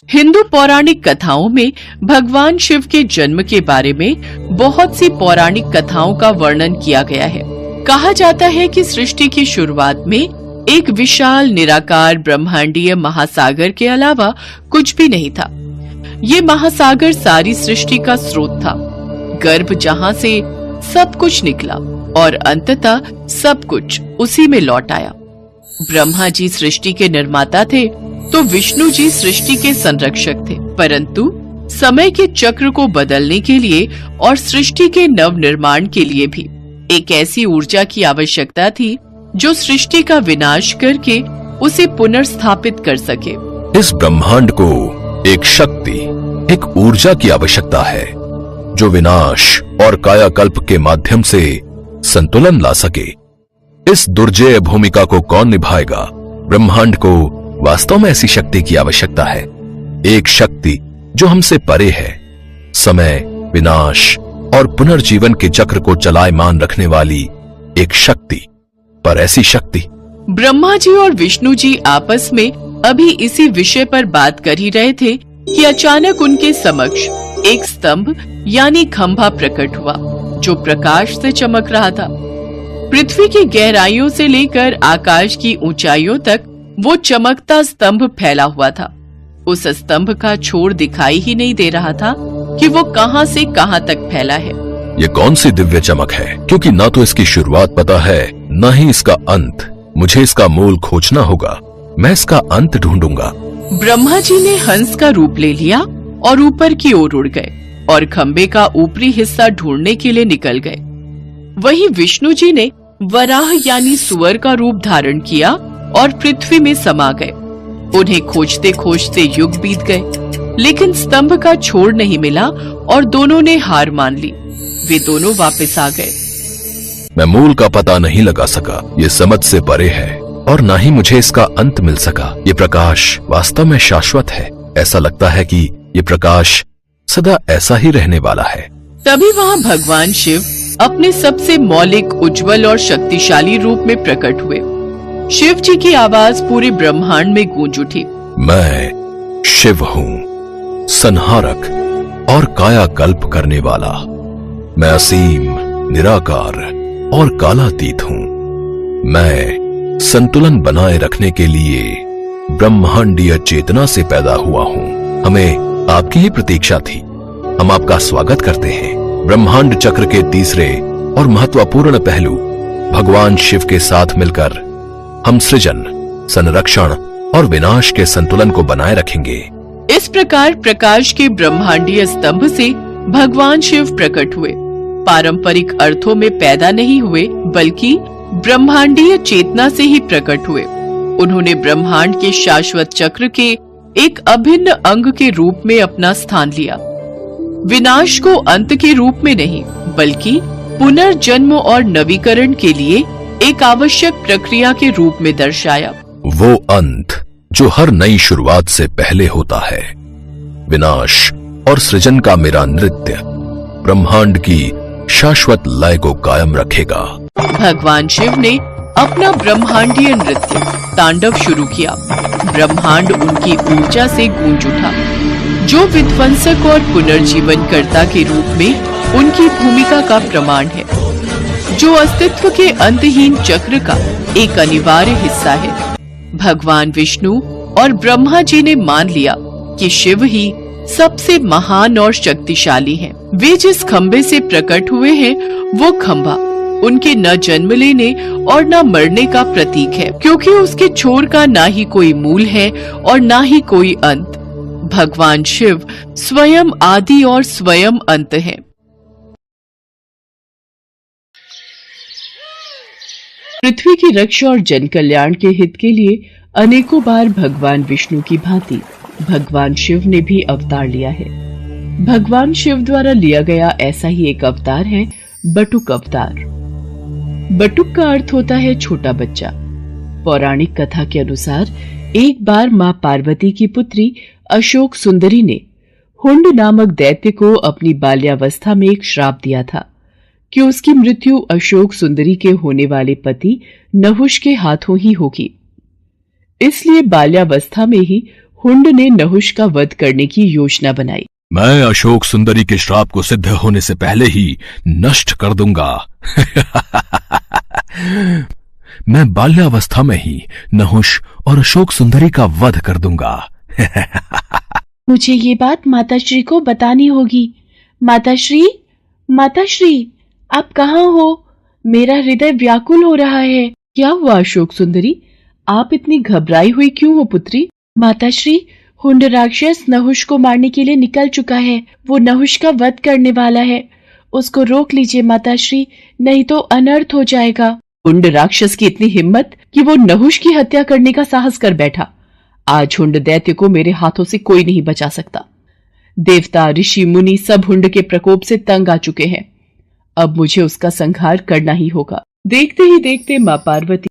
हिंदू पौराणिक कथाओं में भगवान शिव के जन्म के बारे में बहुत सी पौराणिक कथाओं का वर्णन किया गया है। कहा जाता है कि सृष्टि की शुरुआत में एक विशाल निराकार ब्रह्मांडीय महासागर के अलावा कुछ भी नहीं था। ये महासागर सारी सृष्टि का स्रोत था, गर्भ जहाँ से सब कुछ निकला और अंततः सब कुछ उसी में लौट आया। ब्रह्मा जी सृष्टि के निर्माता थे तो विष्णु जी सृष्टि के संरक्षक थे, परंतु समय के चक्र को बदलने के लिए और सृष्टि के नव निर्माण के लिए भी एक ऐसी ऊर्जा की आवश्यकता थी जो सृष्टि का विनाश करके उसे पुनर्स्थापित कर सके। इस ब्रह्मांड को एक शक्ति, एक ऊर्जा की आवश्यकता है जो विनाश और कायाकल्प के माध्यम से संतुलन ला सके। इस दुर्जेय भूमिका को कौन निभाएगा? ब्रह्मांड को वास्तव में ऐसी शक्ति की आवश्यकता है, एक शक्ति जो हमसे परे है, समय, विनाश और पुनर्जीवन के चक्र को चलायमान रखने वाली एक शक्ति। पर ऐसी शक्ति। ब्रह्मा जी और विष्णु जी आपस में अभी इसी विषय पर बात कर ही रहे थे कि अचानक उनके समक्ष एक स्तंभ यानी खंभा प्रकट हुआ जो प्रकाश से चमक रहा था। पृथ्वी की गहराइयों से लेकर आकाश की ऊंचाइयों तक वो चमकता स्तंभ फैला हुआ था। उस स्तंभ का छोर दिखाई ही नहीं दे रहा था कि वो कहां से कहां तक फैला है। ये कौन सी दिव्य चमक है, क्योंकि ना तो इसकी शुरुआत पता है न ही इसका अंत। मुझे इसका मूल खोजना होगा, मैं इसका अंत ढूंढूंगा। ब्रह्मा जी ने हंस का रूप ले लिया और ऊपर की ओर उड़ गए और खंबे का ऊपरी हिस्सा ढूंढने के लिए निकल गए। वहीं विष्णु जी ने वराह यानी सुअर का रूप धारण किया और पृथ्वी में समा गए। उन्हें खोजते खोजते युग बीत गए, लेकिन स्तंभ का छोर नहीं मिला और दोनों ने हार मान ली। वे दोनों वापस आ गए। मैं मूल का पता नहीं लगा सका, ये समझ से परे है, और ना ही मुझे इसका अंत मिल सका। ये प्रकाश वास्तव में शाश्वत है। ऐसा लगता है कि ये प्रकाश सदा ऐसा ही रहने वाला है। तभी वहाँ भगवान शिव अपने सबसे मौलिक, उज्जवल और शक्तिशाली रूप में प्रकट हुए। शिव जी की आवाज पूरे ब्रह्मांड में गूंज उठी। मैं शिव हूँ, संहारक और कायाकल्प करने वाला। मैं असीम, निराकार और कालातीत हूँ। मैं संतुलन बनाए रखने के लिए ब्रह्मांडीय चेतना से पैदा हुआ हूँ। हमें आपकी ही प्रतीक्षा थी। हम आपका स्वागत करते हैं। ब्रह्मांड चक्र के तीसरे और महत्वपूर्ण पहलू भगवान शिव के साथ मिलकर हम सृजन, संरक्षण और विनाश के संतुलन को बनाए रखेंगे। इस प्रकार प्रकाश के ब्रह्मांडीय स्तंभ से भगवान शिव प्रकट हुए। पारंपरिक अर्थों में पैदा नहीं हुए, बल्कि ब्रह्मांडीय चेतना से ही प्रकट हुए। उन्होंने ब्रह्मांड के शाश्वत चक्र के एक अभिन्न अंग के रूप में अपना स्थान लिया। विनाश को अंत के रूप में नहीं, बल्कि पुनर्जन्म और नवीकरण के लिए एक आवश्यक प्रक्रिया के रूप में दर्शाया। वो अंत जो हर नई शुरुआत से पहले होता है। विनाश और सृजन का मेरा नृत्य ब्रह्मांड की शाश्वत लय को कायम रखेगा। भगवान शिव ने अपना ब्रह्मांडीय नृत्य तांडव शुरू किया। ब्रह्मांड उनकी ऊर्जा से गूंज उठा, जो विध्वंसक और पुनर्जीवनकर्ता के रूप में उनकी भूमिका का प्रमाण है, जो अस्तित्व के अंतहीन चक्र का एक अनिवार्य हिस्सा है। भगवान विष्णु और ब्रह्मा जी ने मान लिया कि शिव ही सबसे महान और शक्तिशाली हैं। वे जिस खंबे से प्रकट हुए हैं, वो खंबा उनके न जन्म लेने और न मरने का प्रतीक है, क्योंकि उसके छोर का ना ही कोई मूल है और ना ही कोई अंत। भगवान शिव स्वयं आदि और स्वयं अंत है। पृथ्वी की रक्षा और जन कल्याण के हित के लिए अनेकों बार भगवान विष्णु की भांति भगवान शिव ने भी अवतार लिया है। भगवान शिव द्वारा लिया गया ऐसा ही एक अवतार है बटुक अवतार। बटुक का अर्थ होता है छोटा बच्चा। पौराणिक कथा के अनुसार एक बार मां पार्वती की पुत्री अशोक सुंदरी ने हुंड नामक दैत्य को अपनी बाल्यावस्था में एक श्राप दिया था कि उसकी मृत्यु अशोक सुंदरी के होने वाले पति नहुष के हाथों ही होगी। इसलिए बाल्यावस्था में ही हुंड ने नहुष का वध करने की योजना बनाई। मैं अशोक सुंदरी के श्राप को सिद्ध होने से पहले ही नष्ट कर दूंगा। मैं बाल्यावस्था में ही नहुष और अशोक सुंदरी का वध कर दूंगा। मुझे ये बात माताश्री को बतानी होगी। माताश्री, माताश्री, आप कहाँ हो? मेरा हृदय व्याकुल हो रहा है। क्या हुआ अशोक सुंदरी? आप इतनी घबराई हुई क्यों हो पुत्री? माताश्री, हुंड राक्षस नहुष को मारने के लिए निकल चुका है। वो नहुष का वध करने वाला है। उसको रोक लीजिए माताश्री, नहीं तो अनर्थ हो जाएगा। हुंड राक्षस की इतनी हिम्मत कि वो नहुष की हत्या करने का साहस कर बैठा। आज हुंड दैत्य को मेरे हाथों से कोई नहीं बचा सकता। देवता, ऋषि, मुनि सब हुंड के प्रकोप से तंग आ चुके हैं। अब मुझे उसका संहार करना ही होगा। देखते ही देखते मां पार्वती